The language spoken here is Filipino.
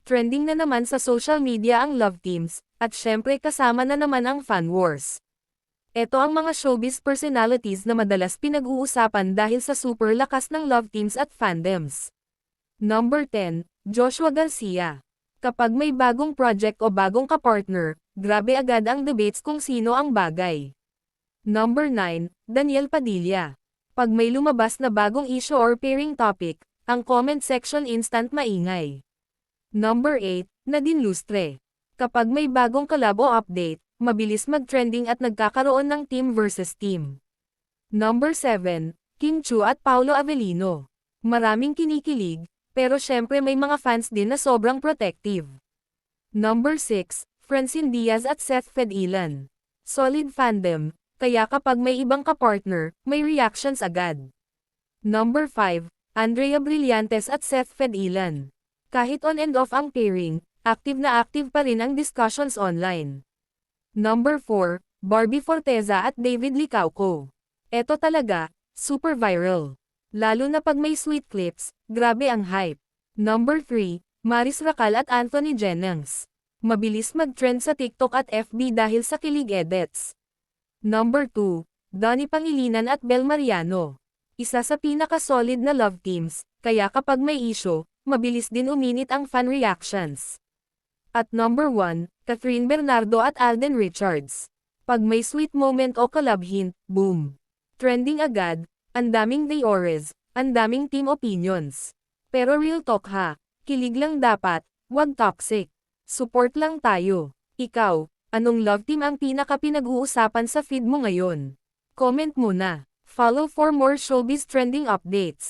Trending na naman sa social media ang love teams, at syempre kasama na naman ang fan wars. Ito ang mga showbiz personalities na madalas pinag-uusapan dahil sa super lakas ng love teams at fandoms. Number 10, Joshua Garcia. Kapag may bagong project o bagong kapartner, grabe agad ang debates kung sino ang bagay. Number 9, Daniel Padilla. Pag may lumabas na bagong issue or pairing topic, ang comment section instant maingay. Number 8, Nadine Lustre. Kapag may bagong collab o update, mabilis mag-trending at nagkakaroon ng team versus team. Number 7, Kim Chu at Paolo Avellino. Maraming kinikilig, pero syempre may mga fans din na sobrang protective. Number 6, Francine Diaz at Seth Fedilan. Solid fandom, kaya kapag may ibang kapartner, may reactions agad. Number 5, Andrea Brillantes at Seth Fedilan. Kahit on and off ang pairing, active na active pa rin ang discussions online. Number 4, Barbie Forteza at David Licauco. Eto talaga, super viral. Lalo na pag may sweet clips, grabe ang hype. Number 3, Maris Racal at Anthony Jennings. Mabilis mag-trend sa TikTok at FB dahil sa kilig edits. Number 2, Donnie Pangilinan at Bel Mariano. Isa sa pinaka-solid na love teams, kaya kapag may issue, mabilis din uminit ang fan reactions. At number 1, Catherine Bernardo at Alden Richards. Pag may sweet moment o collab hint, boom! Trending agad, ang daming theories, ang daming team opinions. Pero real talk ha, kilig lang dapat, wag toxic. Support lang tayo. Ikaw, anong love team ang pinaka-pinag-uusapan sa feed mo ngayon? Comment mo na. Follow for more showbiz trending updates.